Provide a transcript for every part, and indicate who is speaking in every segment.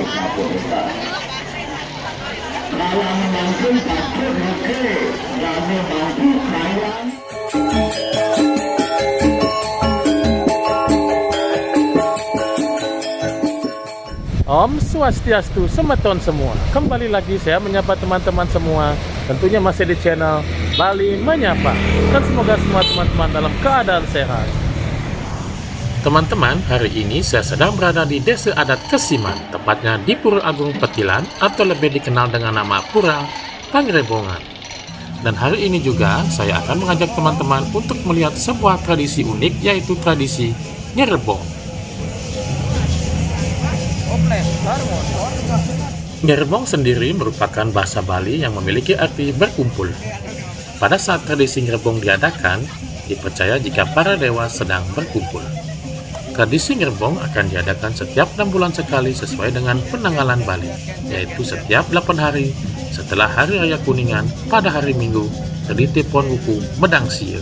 Speaker 1: Kalau mampu pakai oke, kalau mampu sayang.
Speaker 2: Om Swastiastu, semeton semua. Kembali lagi saya menyapa teman-teman semua. Tentunya masih di channel Bali Menyapa. Dan semoga semua teman-teman dalam keadaan sehat. Teman-teman, hari ini saya sedang berada di Desa Adat Kesiman, tepatnya di Pura Agung Petilan, atau lebih dikenal dengan nama Pura Pangrebongan. Dan hari ini juga saya akan mengajak teman-teman untuk melihat sebuah tradisi unik, yaitu tradisi nyerebong. Nyerebong sendiri merupakan bahasa Bali yang memiliki arti berkumpul. Pada saat tradisi nyerebong diadakan, dipercaya jika para dewa sedang berkumpul. Tradisi nyerebong akan diadakan setiap 6 bulan sekali sesuai dengan penanggalan Bali, yaitu setiap 8 hari setelah Hari Raya Kuningan pada hari Minggu, Kedite Pon Wuku Medang Sieu.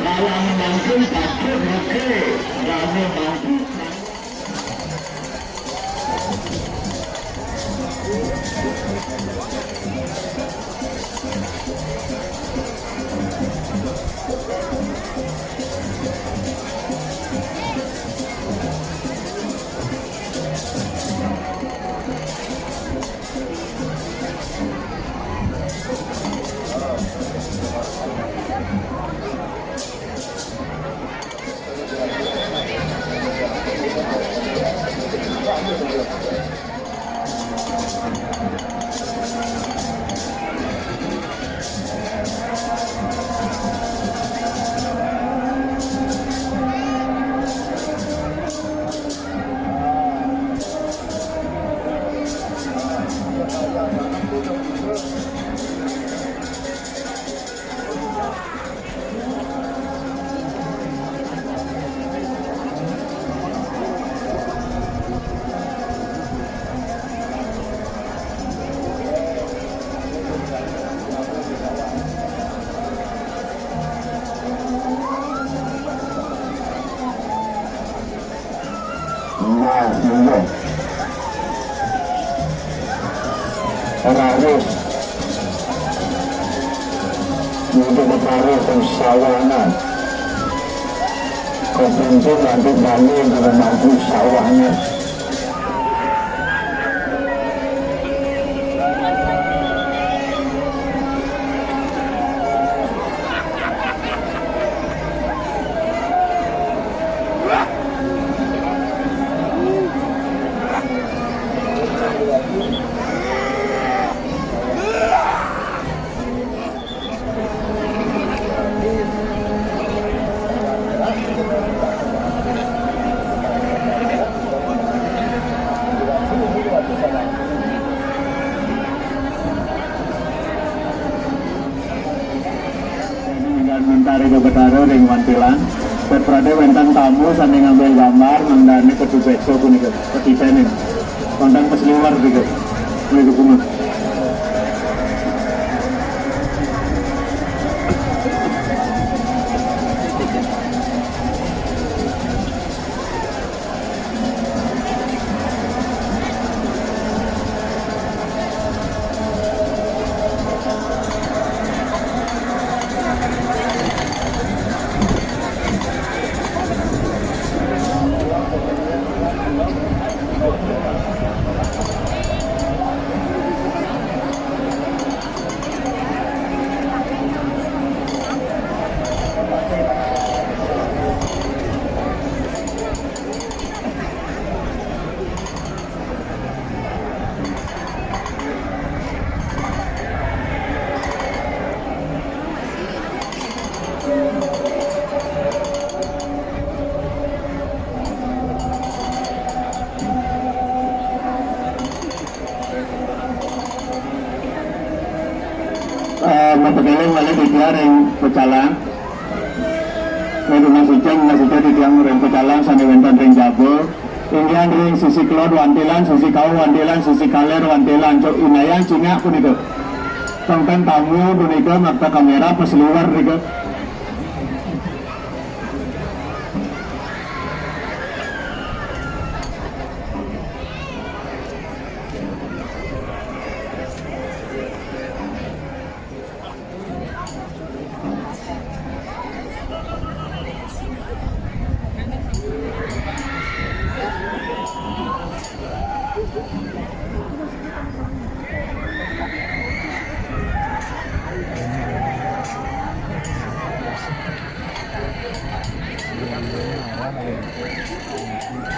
Speaker 1: Kalau mampu pakai oke, kalau mampu. Harus untuk bertaruh persawangan kepenting nanti Bali dengan mampu sawahnya. Mentari Betaro ring Wantilan, Petrade wenten tamu sambil ngambil gambar mendani ke Bekso punika, petisenin, konten pesliwar juga, ini dukungan. bekeling balik di dia ring pecalang. Lalu masih di tiang ring pecalang sampai wonten ring jabo. Indian ring sisi kelod wantilan, sisi kau wantilan, sisi kaler wantilan. Cok inayang cingak pun itu. Tongkan tamu punika makta kamera pas luar nika.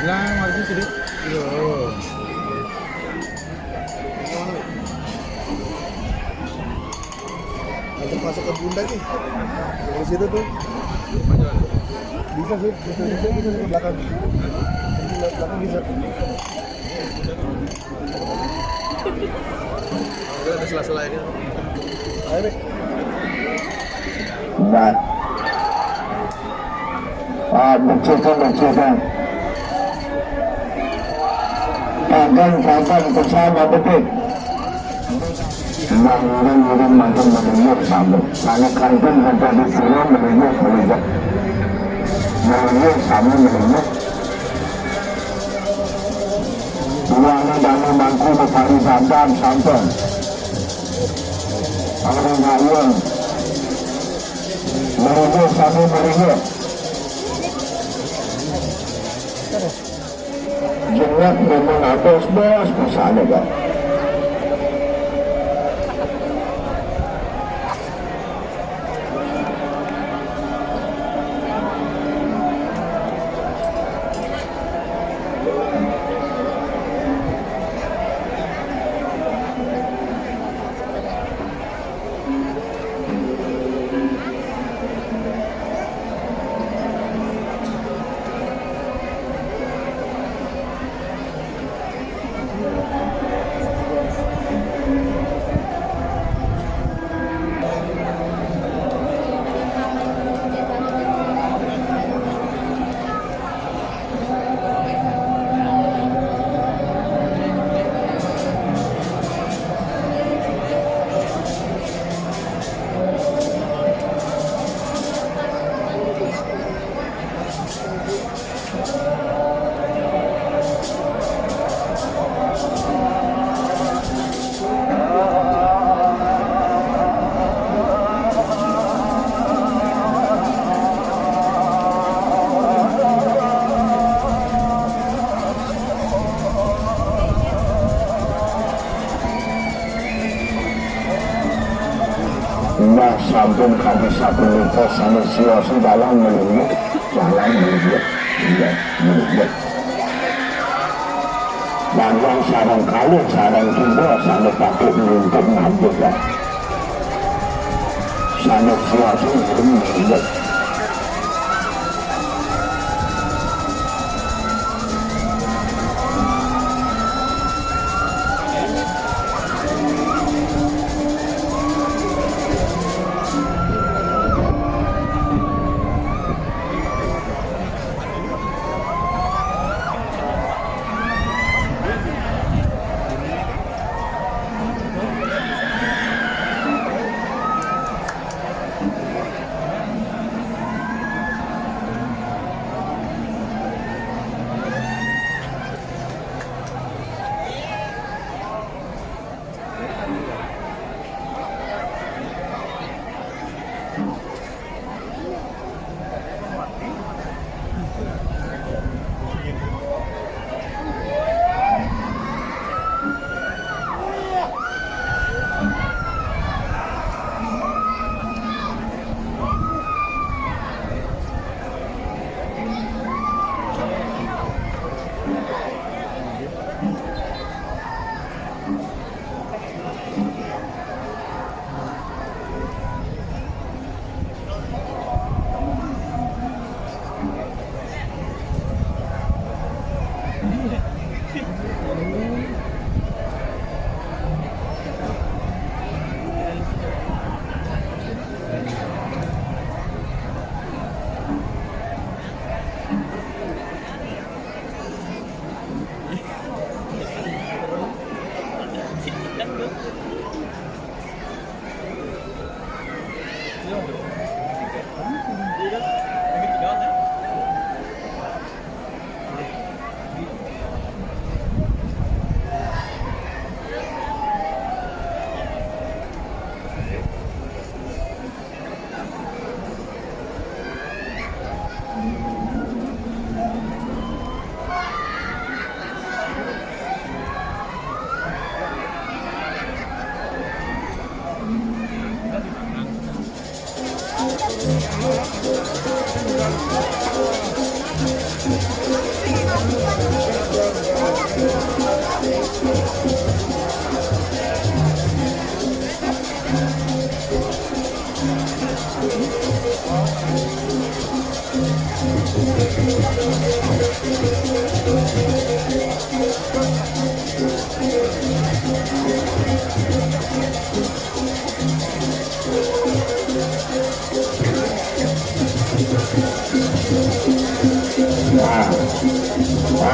Speaker 3: Bilang harus sedikit. Yo. Ada masuk ke bunda sih. Dari situ tuh. Bisa sih, bisa ke belakang. Belakang bisa. Ada sela-sela ini. Ayo, Bek.
Speaker 1: Nah. Mencoba. Dagang bersama betul. Manggung makan menengok sama. Karena kantin ada di sini menengok menengok. Menengok sama menengok. Uangnya dana bangku berpari sampan. Orang ngawang. Menengok sama menengok. Jangan memang atas bos masalah kan. Mbah sampun kami satu liter sama siosi dalam melihat jalan melihat. Dan yang sarang kali sarang juga sama pakai menuntut nabut lah. Sama siosi melihat.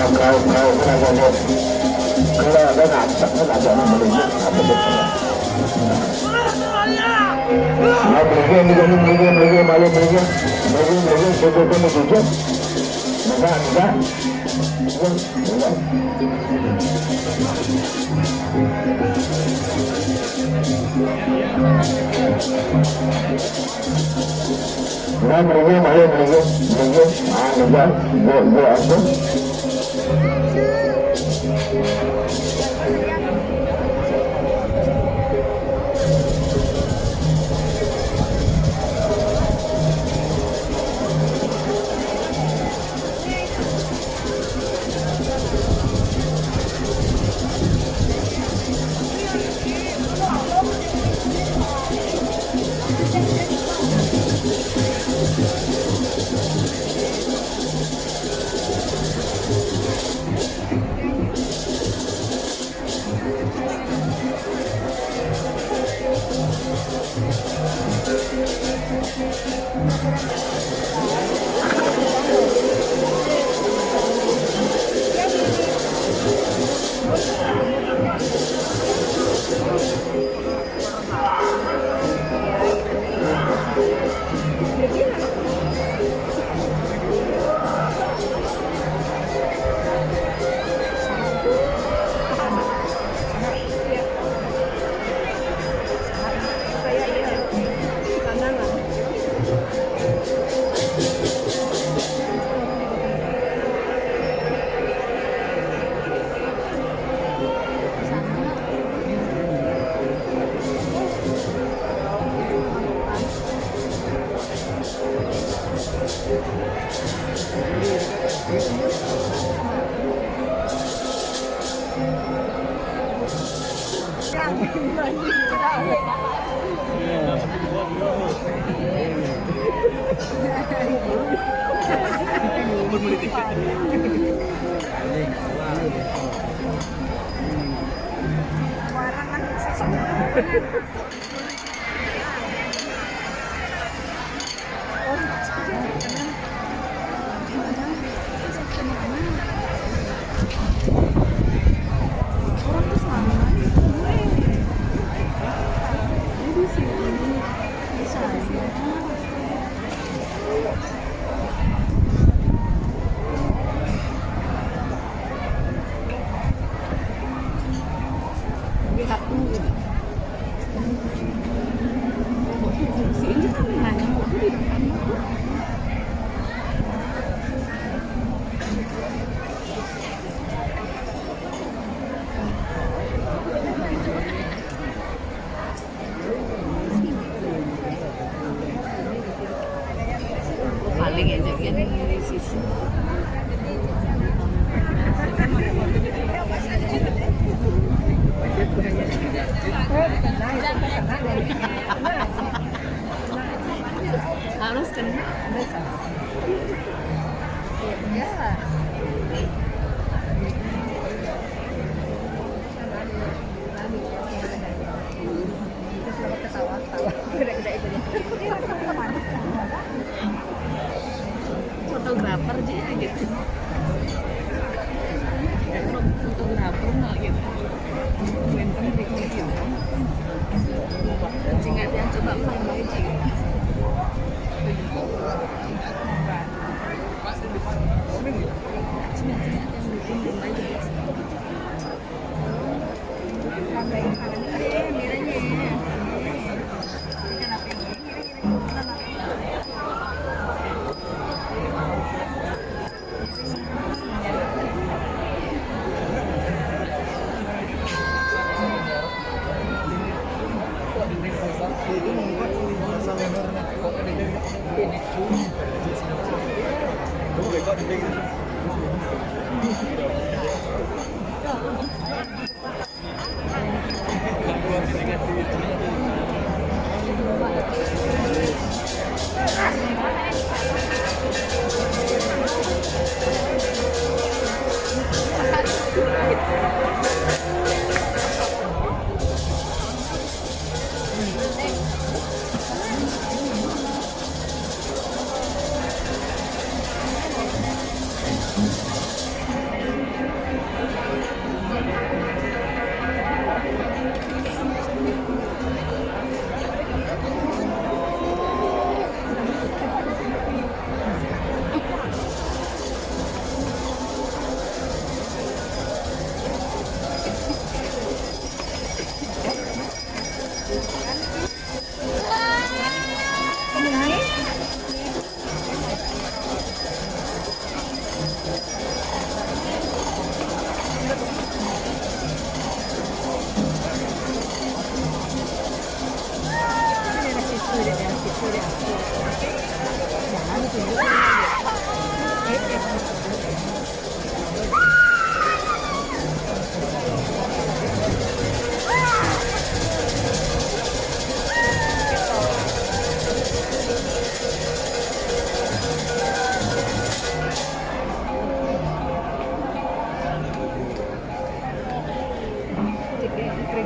Speaker 1: kau kenapa dia? Kalau dia nak jangan beli, apa dia? Nah, beli, sebetulnya tujuh. Enggak. Nah, beli. Enggak, apa?
Speaker 4: paling aja kan dari sisi harus kena ya. Fotografer aja gitu. Fotografer nggak gitu. Benteng di gitu. Jingat yang coba main aja.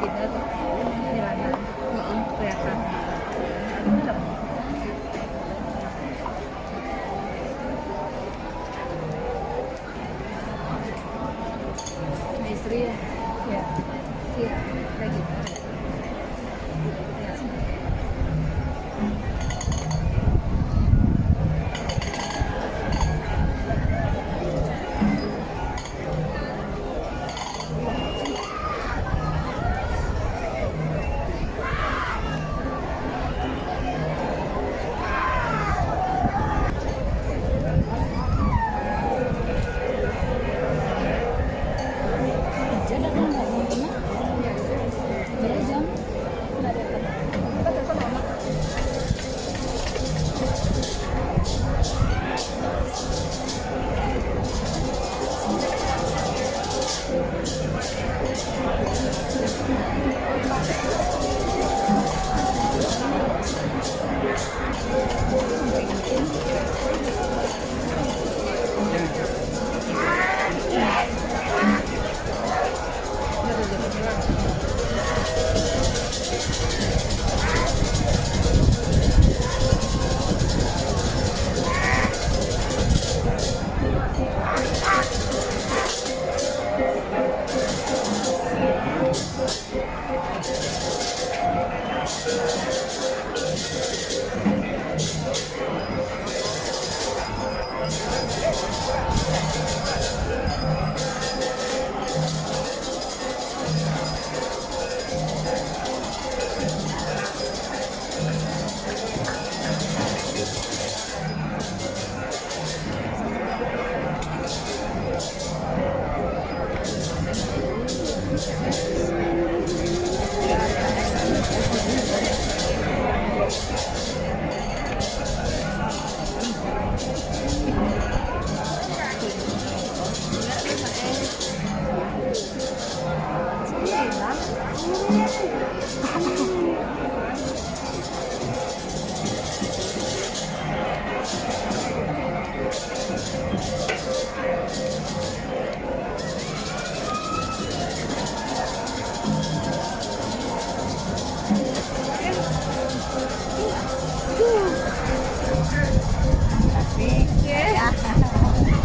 Speaker 4: Beginner jalanan. Kelihatan. Adem. Istri ya? Ya. Iya, kayak gitu. Ya. Kerja dah kan nggak mau kena. Berapa jam? Nggak ada apa. Kita telepon mama.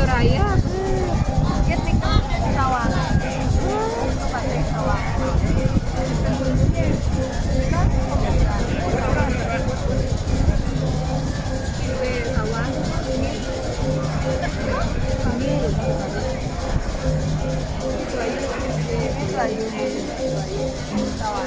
Speaker 4: Raya. Lihat nih sawah. Pantai sawah. Sawah. Sawah.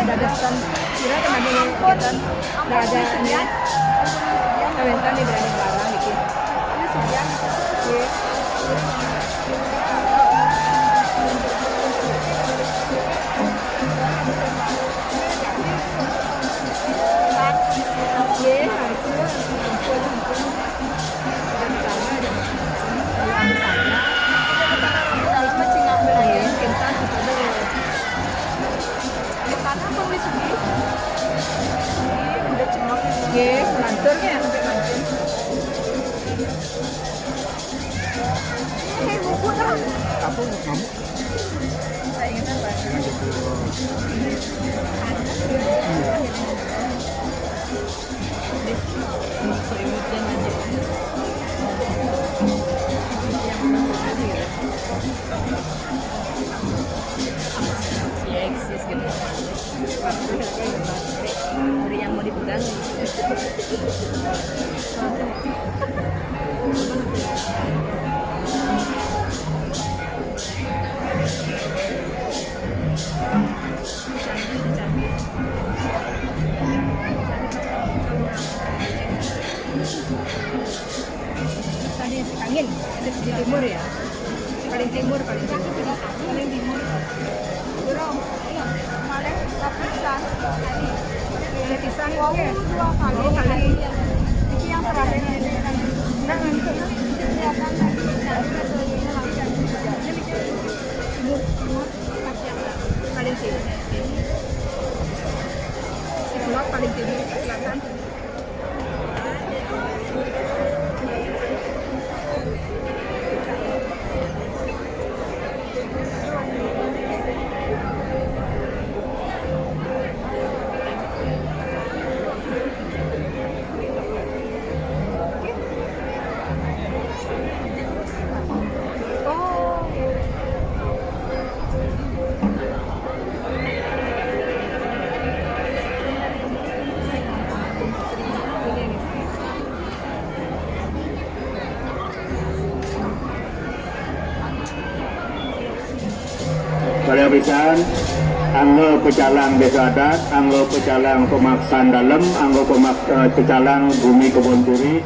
Speaker 4: Udah ada stand kira kan ada yang ikutan udah ada ini kawentan di berani barang bikin ini sekian manturnya sampai mantur. Buku dah. Apa kamu? Saya ingetan Pak. Selimutnya aja. Ya eksis gitu. Dari yang mau dipegang. Tadi si angin ada di timur ya, paling timur paling timur. Burung, kemarin lapisan, lapisan oke, 2 kali Ini yang terakhir nah untuk kelihatan timur paling timur. Si blok paling timur selatan.
Speaker 1: Saya pisan anggo pecalang desa adat, anggo pecalang pemaksan dalam, anggo pecalang bumi kebun turi.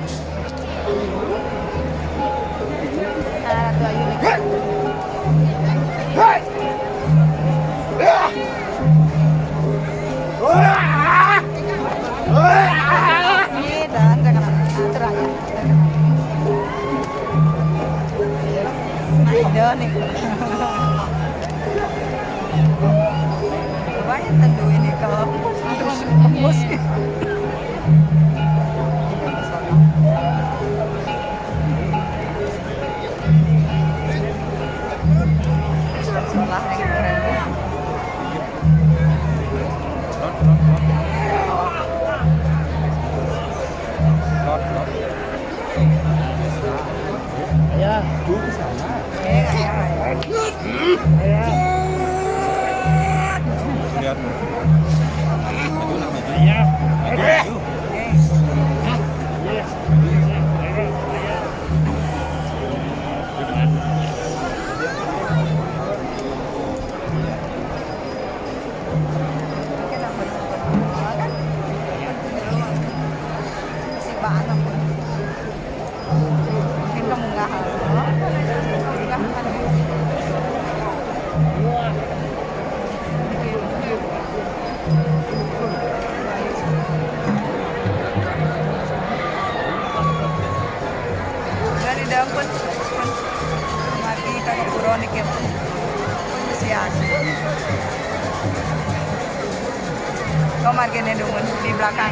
Speaker 4: Kau margene dungun di belakang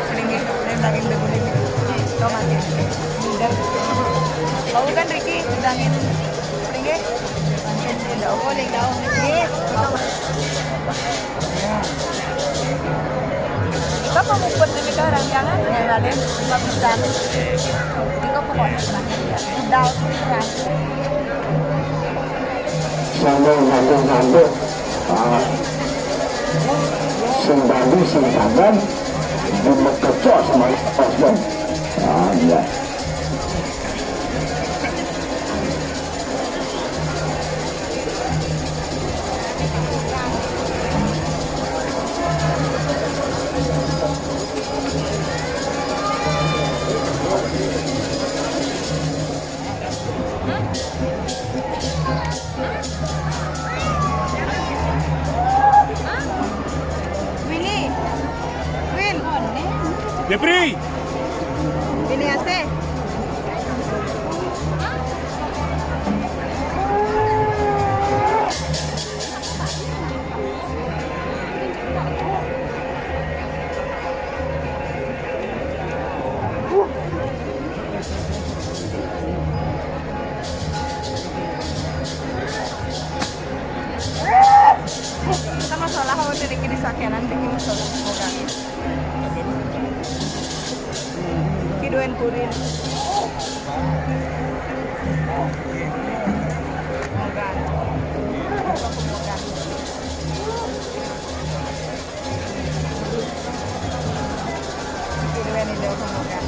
Speaker 4: selingi dari belakang dungun ini. Kau margene. Kau kan Ricky sedangin selingi. Pancen dia dah boleh dah. Kau mau mukul demi orang jangan yang lain nggak bisa. Kau pokoknya dah kan.
Speaker 1: Sambung. Sembadu dimekecok sama husband. Ya.
Speaker 3: Depri!
Speaker 4: Ini AC. kenan bikin solo mogan. Kiduan purin. Mogan. Mogan. Kiduan ini mogan.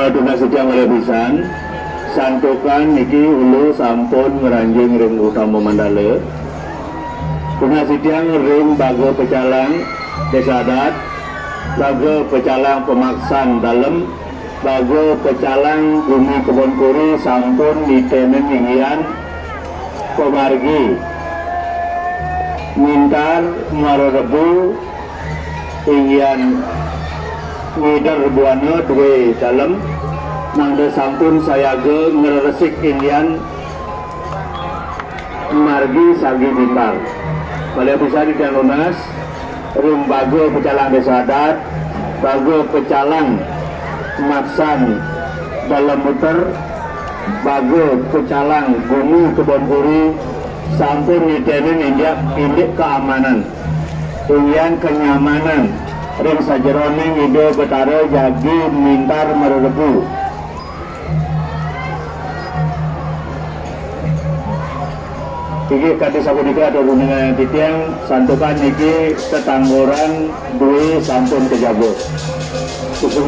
Speaker 1: Tunas sedang lebisan santukan niki ulu sampun meranjing ring utama Mandala. Tunas sedang ring bago pecalang desa adat, bago pecalang pemaksan dalam, bago pecalang bumi kebon kuri sampun ditenen inggian pemargi mintar marorebu inggian ngidar buana dua dalam nangda sampun sayaga ngeresik indian margi sagi bintar balai bisa di lunas rum bago pecalang desa adat bago pecalang maksan dalam muter bago pecalang bumi kebon kuri sampun nitenin indik keamanan indian kenyamanan ring sajeroning ide betara jagi mintar merebu. Iki kati sabudika atau dengan titiang santukan iki ketangguran dua sampun kejabut. Syukur.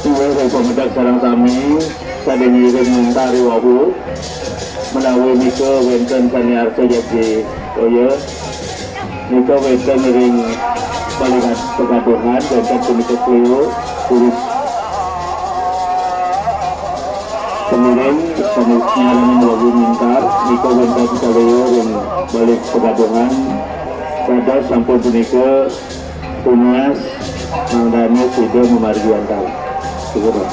Speaker 1: Tinggal saya komentar sarang sami sadenireun mentari wahu menawi nika wenten sani arsa jadi oye nika wenten ring balikan pegaduhan wenten punika kliu tulis kemirin semuanya dengan wahu mintar nika wenten sadaya ring balik pegaduhan pada sampun punika tunas mangdani sudah memargian tahu. Syukur.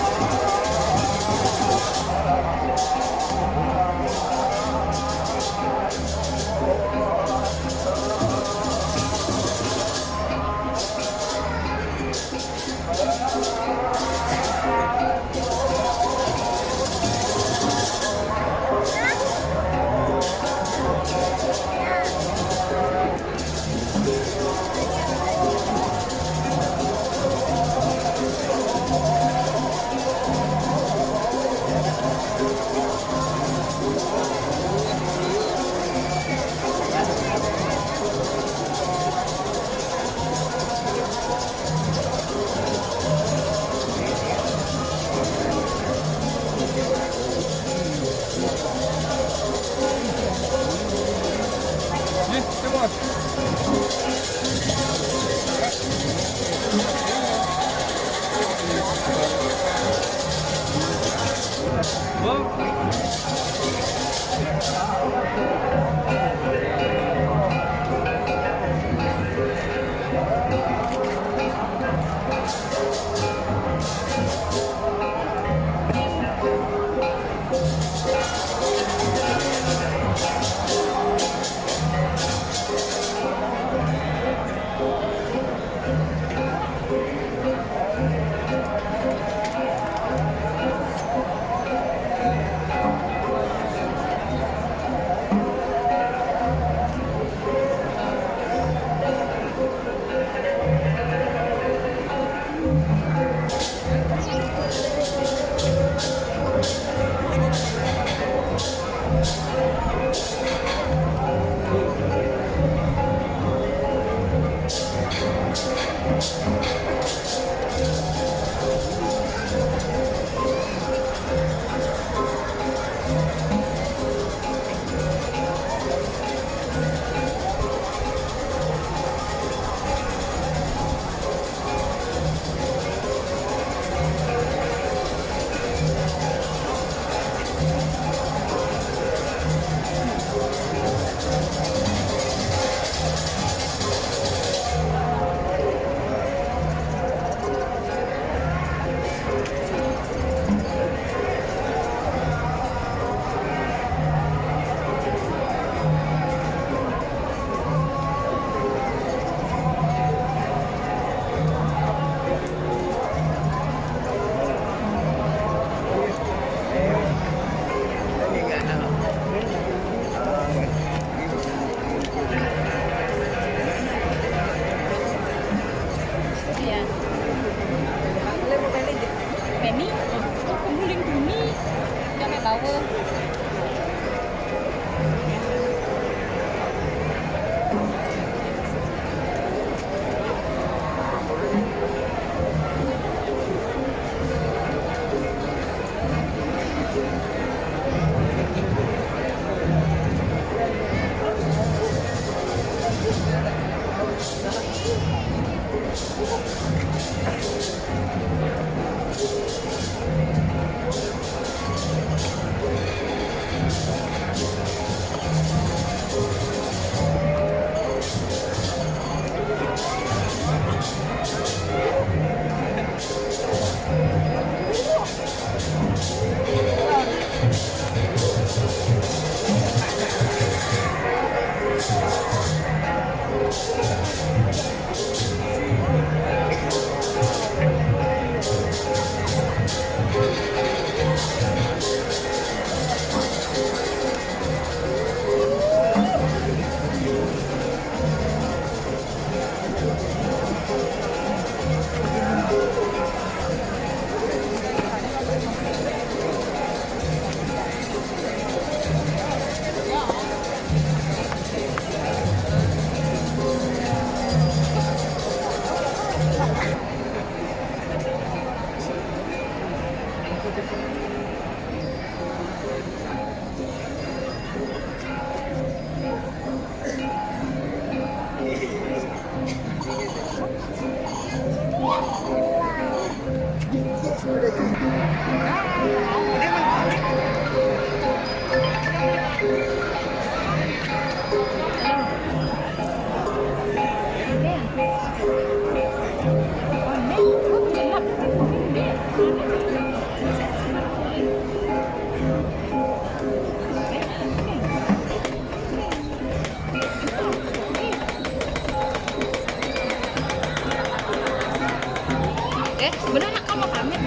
Speaker 4: Bener nggak kamu pamit?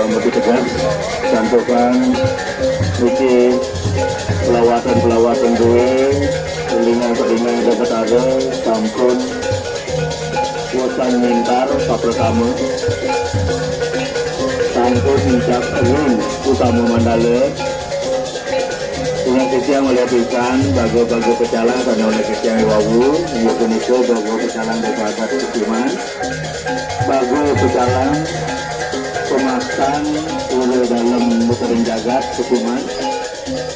Speaker 1: Lebih tegas, contohkan Niki pelawatan gue, telinga dapat ada, sampun, kuasan mintar, papel kamu, sampun mincar elun, utama mandale, dengan kesiang melihat ikan, bago pecalang, karena oleh kesiang wawu, yaitu itu bago pecalang daripada kesiman, bago pecalang, pemakan udah dalam muterin jagat hukuman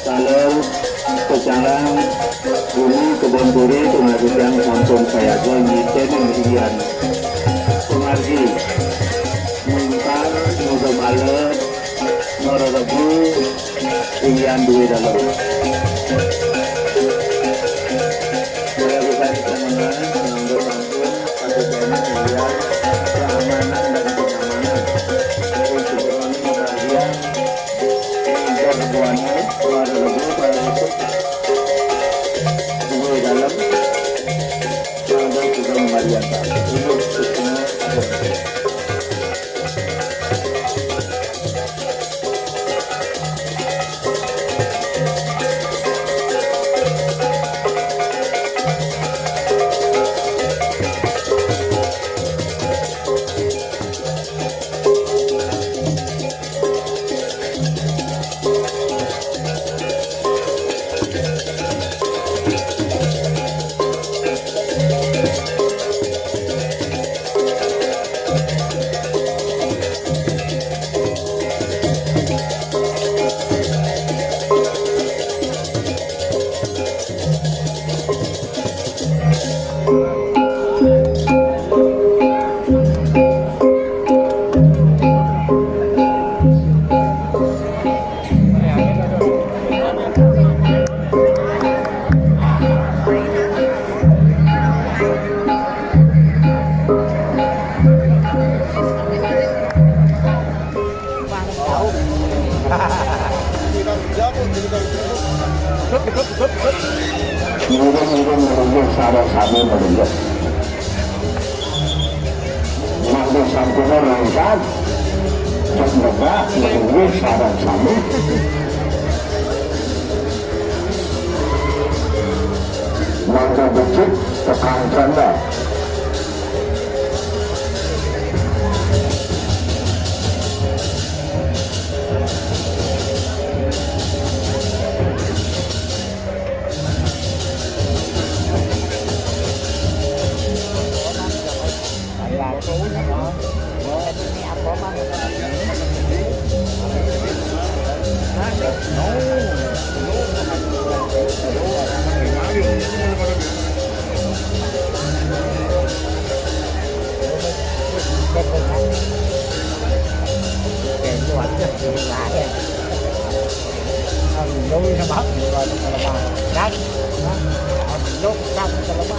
Speaker 1: kalau pecalang bumi kebun duri pengaruh yang kampung saya gue ngiten yang ketinggian pengargi mintar muda malet nororebu tinggian duit dalam saya bisa ditemukan menanggung kampung satu tema miliar keamanan dan kenyamanan kebuannya keluar lebih pada itu di dalam ada juga membagian ini semua Ini sama-sama menunjuk. Waktu sampurna lengkap, semoga menunggu sama-sama. Maka becik tekan canda. Hãy subscribe cho kênh Ghiền Mì Gõ để không bỏ lỡ những video hấp dẫn.
Speaker 3: bác rồi nó là bà đắt lúc đắt là bà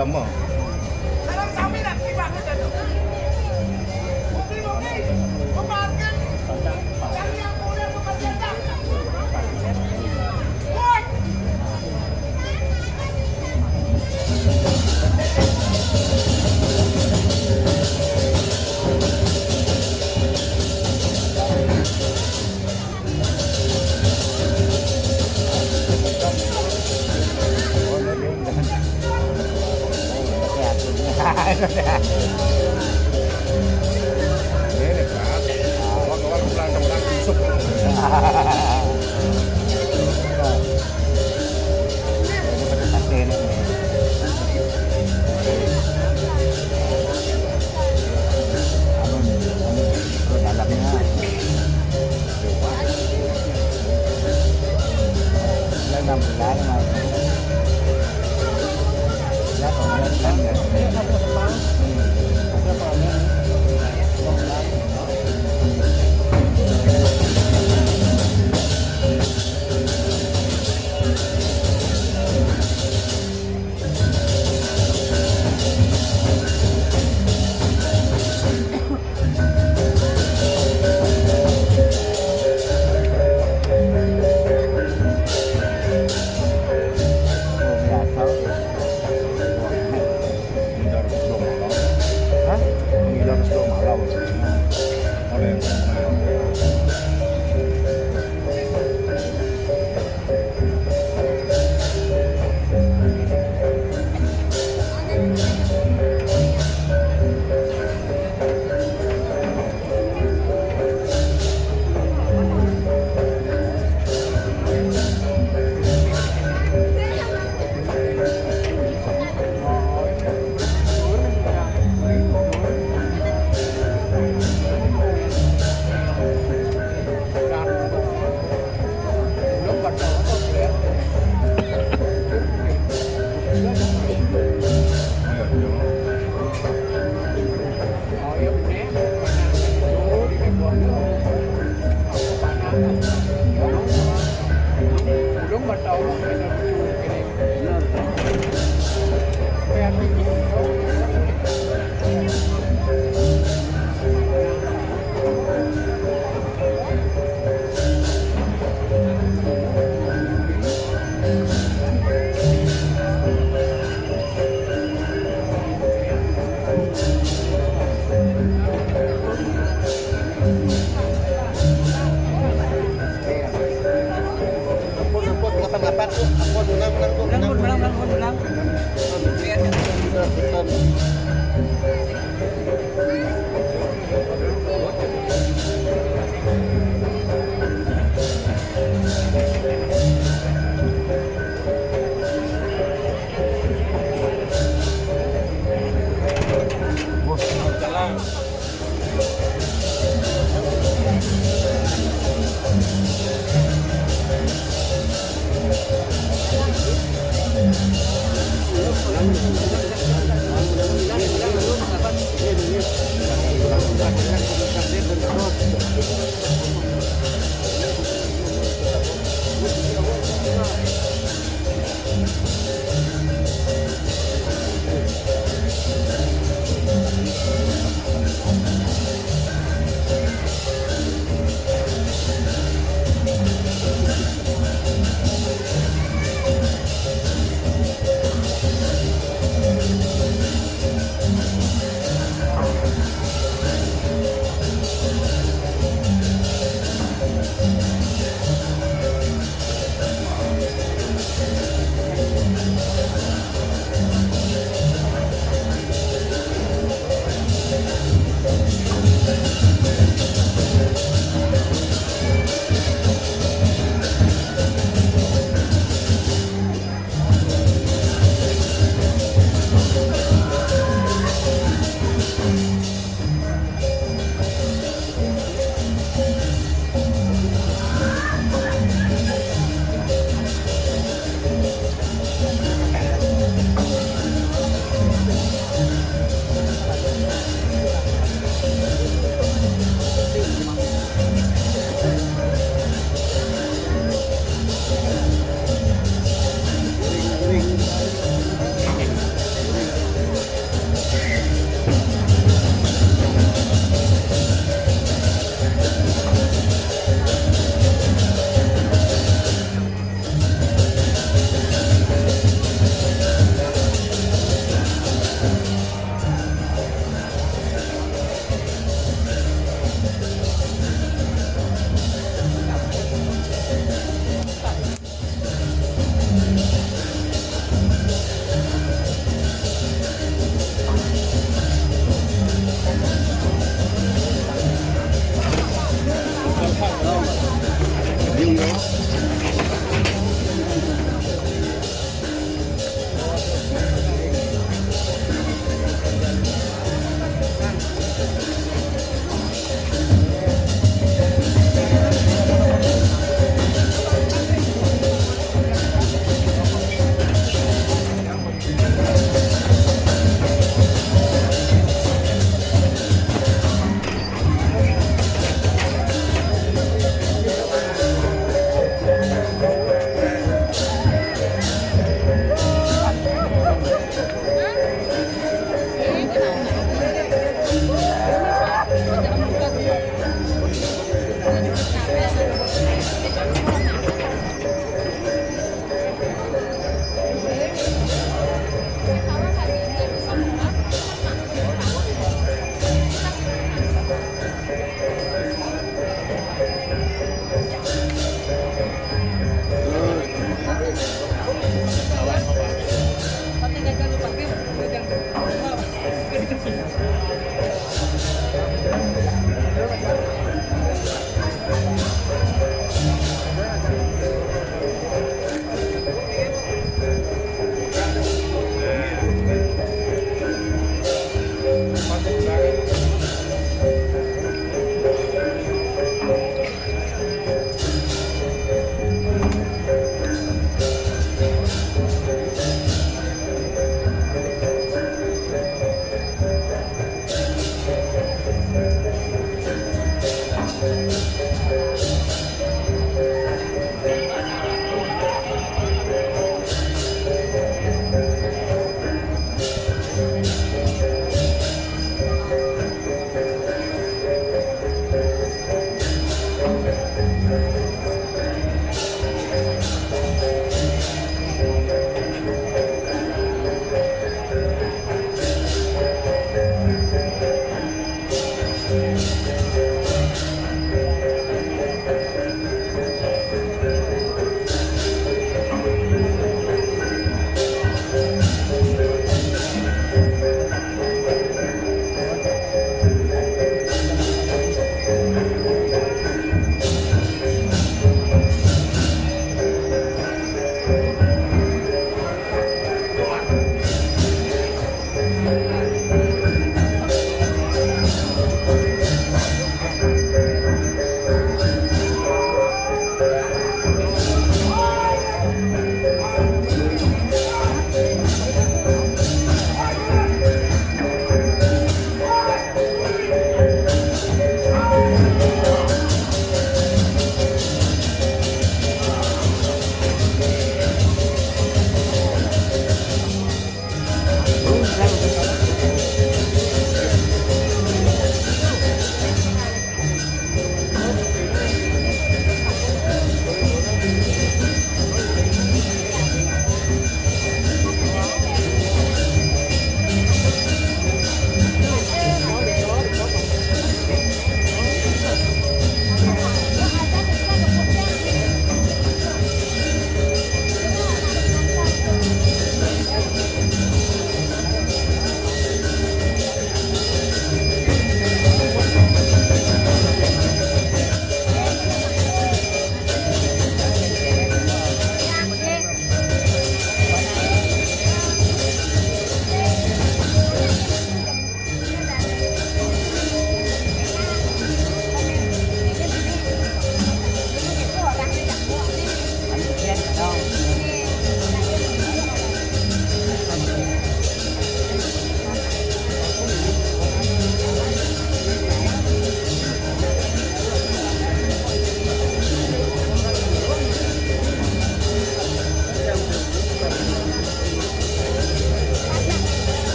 Speaker 5: agama. Ini kan, orang-orang pulang-pulang busuk.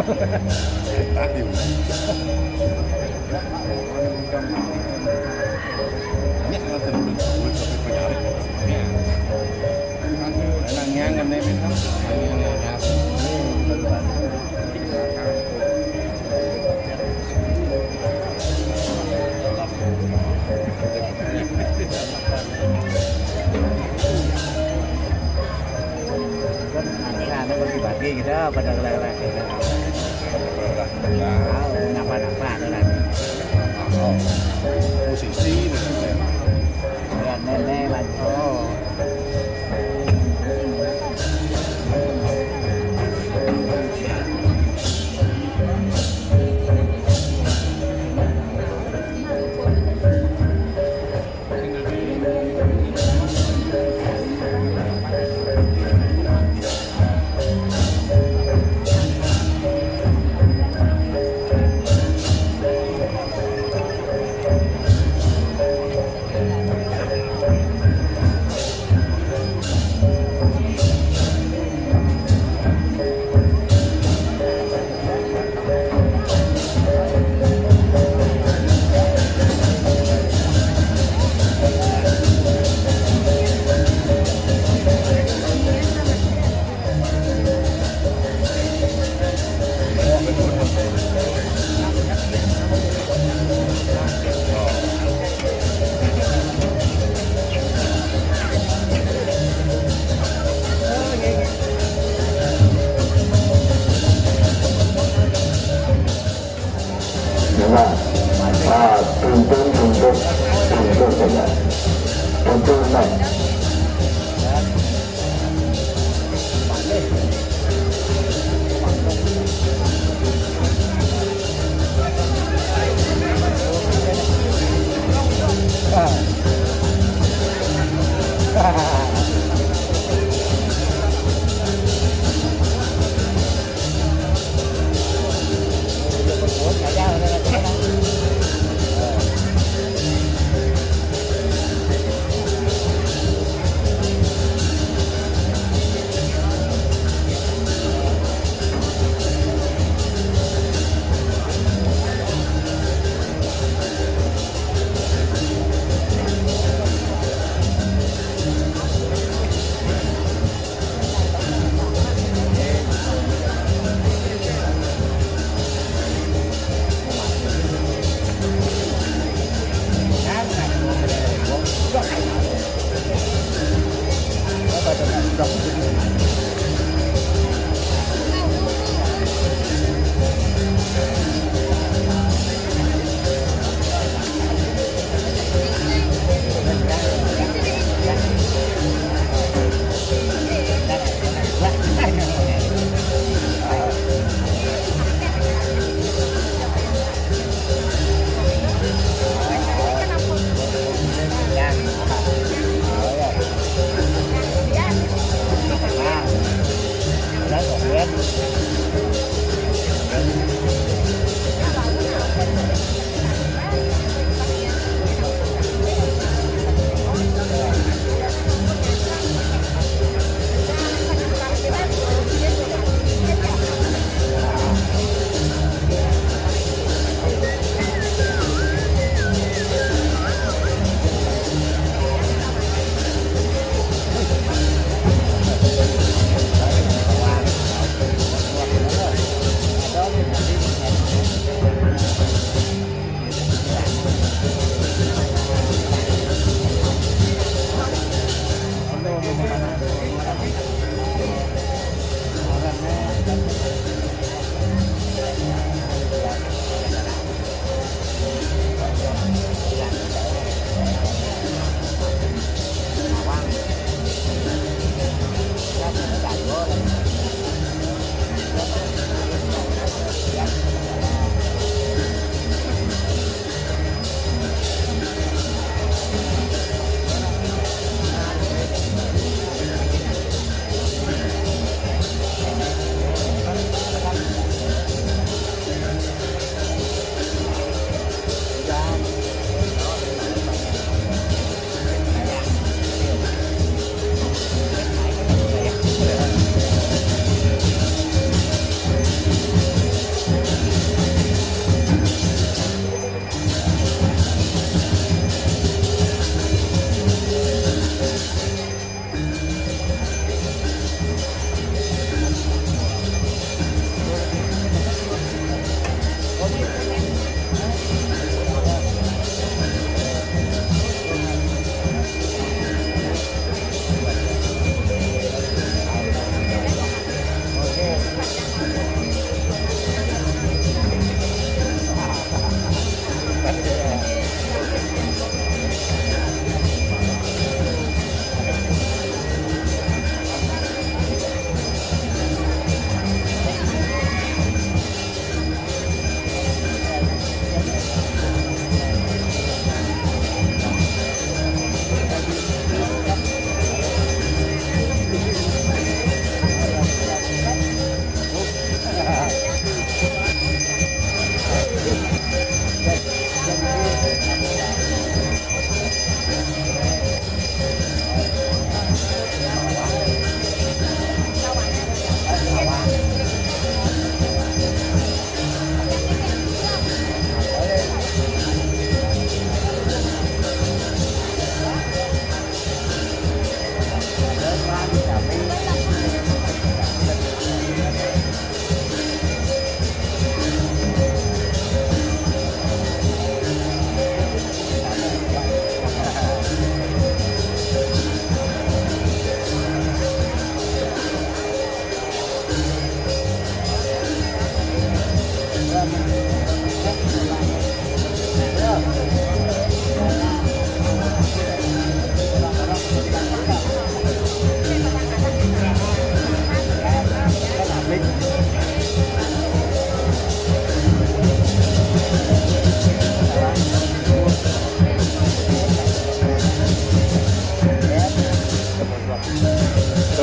Speaker 5: Tadi. Ini kan terus sampai penyarik. Nang nyangan nih kan.
Speaker 3: Nah, bagi-bagi gitu pada lelaki kita. Tahu napa-napa itu lah.
Speaker 5: Posisi dan
Speaker 3: Lihat nenek lanjut. Oh.
Speaker 1: Dengar, tuntun saja, tuntun naik.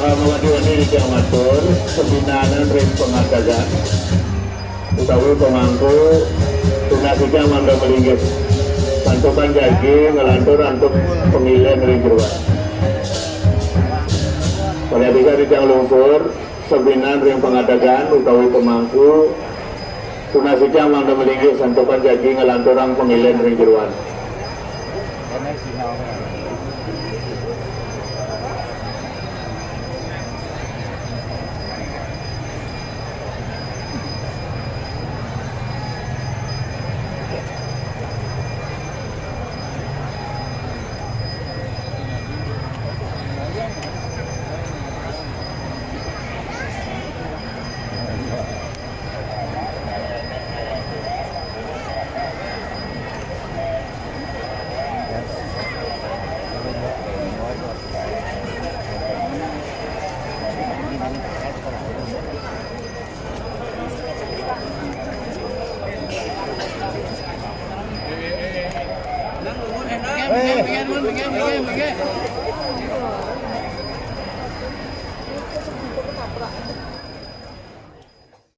Speaker 1: Wanti-wanti di amatur pembinaan ring pengadagan utawi pemangku tunasinya manda melinggih bantukan jagi ngelantur untuk pemilihan ring jeruan pada bisa dijang lumpur pembinaan ring pengadagan utawi pemangku tunasinya manda melinggih bantukan jagi ngelantur pemilihan ring jeruan.
Speaker 5: Begin.